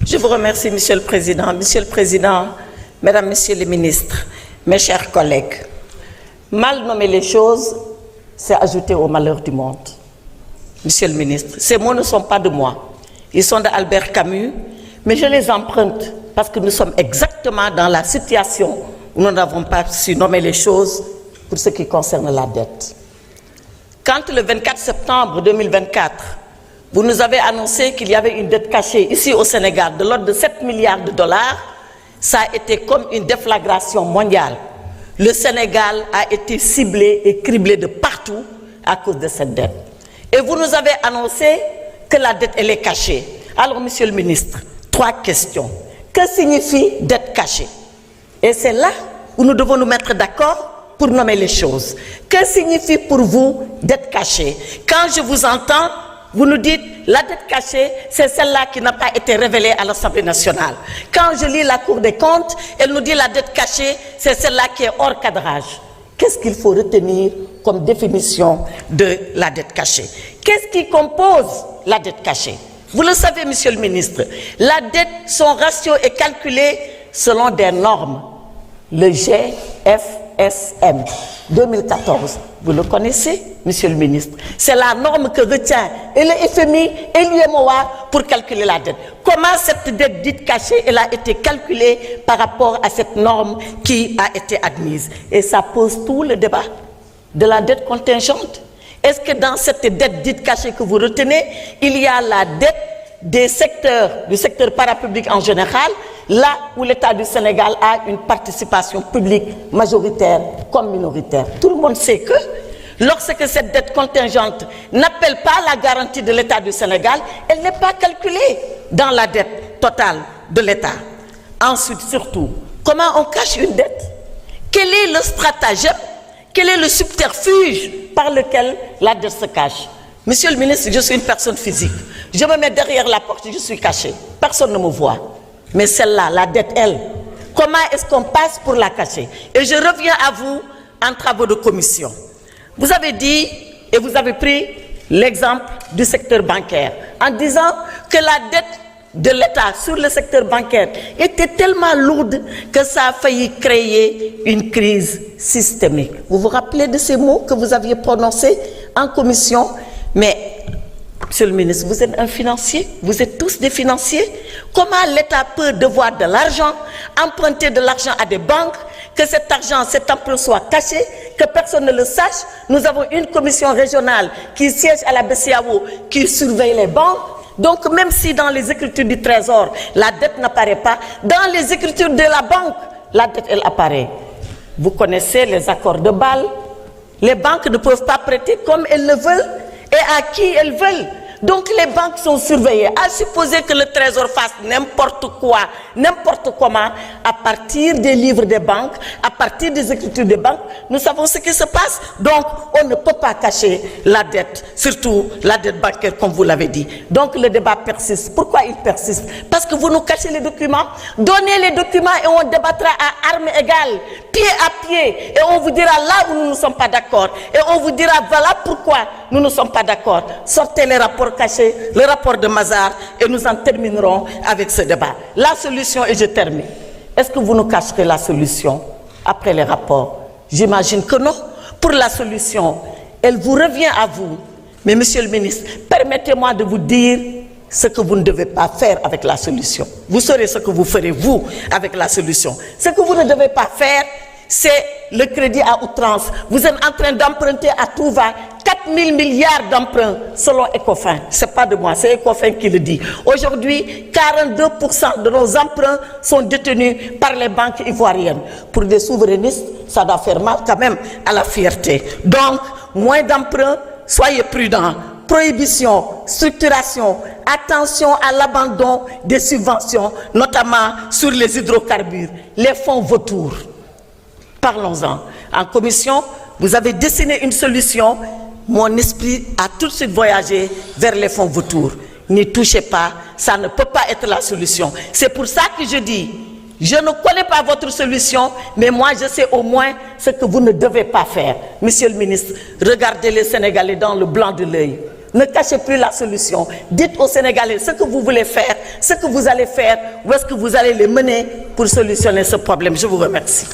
Je vous remercie, Monsieur le Président. Monsieur le Président, Mesdames, Messieurs les ministres, mes chers collègues, mal nommer les choses, c'est ajouter au malheur du monde. Monsieur le ministre, ces mots ne sont pas de moi. Ils sont d'Albert Camus, mais je les emprunte parce que nous sommes exactement dans la situation où nous n'avons pas su nommer les choses pour ce qui concerne la dette. Quand le 24 septembre 2024, vous nous avez annoncé qu'il y avait une dette cachée ici au Sénégal de l'ordre de 7 milliards de dollars, ça a été comme une déflagration mondiale. Le Sénégal a été ciblé et criblé de partout à cause de cette dette. Et vous nous avez annoncé que la dette, elle est cachée. Alors, Monsieur le ministre, 3 questions. Que signifie dette cachée? Et c'est là où nous devons nous mettre d'accord pour nommer les choses. Que signifie pour vous dette cachée? Quand je vous entends, vous nous dites la dette cachée, c'est celle-là qui n'a pas été révélée à l'Assemblée nationale. Quand je lis la Cour des comptes, elle nous dit la dette cachée, c'est celle-là qui est hors cadrage. Qu'est-ce qu'il faut retenir comme définition de la dette cachée? Qu'est-ce qui compose la dette cachée? Vous le savez, Monsieur le ministre, la dette, son ratio est calculé selon des normes. Le GFSM 2014, vous le connaissez, Monsieur le ministre. C'est la norme que retient et le FMI et l'UMOA pour calculer la dette. Comment cette dette dite cachée, elle a été calculée par rapport à cette norme qui a été admise? Et ça pose tout le débat de la dette contingente. Est-ce que dans cette dette dite cachée que vous retenez, il y a la dette des secteurs, du secteur parapublic en général, là où l'État du Sénégal a une participation publique majoritaire comme minoritaire? Tout le monde sait que lorsque cette dette contingente n'appelle pas la garantie de l'État du Sénégal, elle n'est pas calculée dans la dette totale de l'État. Ensuite, surtout, comment on cache une dette? Quel est le stratagème? Quel est le subterfuge par lequel la dette se cache? Monsieur le ministre, je suis une personne physique. Je me mets derrière la porte, je suis caché. Personne ne me voit. Mais celle-là, la dette, elle, comment est-ce qu'on passe pour la cacher? Et je reviens à vous en travaux de commission. Vous avez dit, et vous avez pris l'exemple du secteur bancaire, en disant que la dette de l'État sur le secteur bancaire était tellement lourde que ça a failli créer une crise systémique. Vous vous rappelez de ces mots que vous aviez prononcés en commission? Mais, Monsieur le ministre, vous êtes un financier, vous êtes tous des financiers. Comment l'État peut devoir de l'argent, emprunter de l'argent à des banques, que cet argent, cet emprunt soit caché, que personne ne le sache? Nous avons une commission régionale qui siège à la BCEAO, qui surveille les banques. Donc, même si dans les écritures du Trésor, la dette n'apparaît pas, dans les écritures de la banque, la dette, elle apparaît. Vous connaissez les accords de Bâle. Les banques ne peuvent pas prêter comme elles le veulent et à qui elles veulent. Donc les banques sont surveillées. À supposer que le Trésor fasse n'importe quoi, n'importe comment, à partir des livres des banques, à partir des écritures des banques, nous savons ce qui se passe. Donc on ne peut pas cacher la dette, surtout la dette bancaire comme vous l'avez dit. Donc le débat persiste. Pourquoi il persiste? Parce que vous nous cachez les documents. Donnez les documents et on débattra à armes égales, pied à pied. Et on vous dira là où nous ne sommes pas d'accord. Et on vous dira voilà pourquoi nous ne sommes pas d'accord. Sortez les rapports cachés, le rapport de Mazars, et nous en terminerons avec ce débat. La solution, et je termine. Est-ce que vous nous cacherez la solution après les rapports? J'imagine que non. Pour la solution, elle vous revient à vous. Mais Monsieur le ministre, permettez-moi de vous dire ce que vous ne devez pas faire avec la solution. Vous saurez ce que vous ferez, vous, avec la solution. Ce que vous ne devez pas faire, c'est le crédit à outrance. Vous êtes en train d'emprunter à tout va 4 000 milliards d'emprunts selon Ecofin. Ce n'est pas de moi, c'est Ecofin qui le dit. Aujourd'hui, 42% de nos emprunts sont détenus par les banques ivoiriennes. Pour des souverainistes, ça doit faire mal quand même à la fierté. Donc, moins d'emprunts, soyez prudents. Prohibition, structuration, attention à l'abandon des subventions, notamment sur les hydrocarbures, les fonds vautours. Parlons-en. En commission, vous avez dessiné une solution. Mon esprit a tout de suite voyagé vers les fonds vautours. N'y touchez pas, ça ne peut pas être la solution. C'est pour ça que je dis, je ne connais pas votre solution, mais moi je sais au moins ce que vous ne devez pas faire. Monsieur le ministre, regardez les Sénégalais dans le blanc de l'œil. Ne cachez plus la solution. Dites aux Sénégalais ce que vous voulez faire, ce que vous allez faire, où est-ce que vous allez les mener pour solutionner ce problème. Je vous remercie.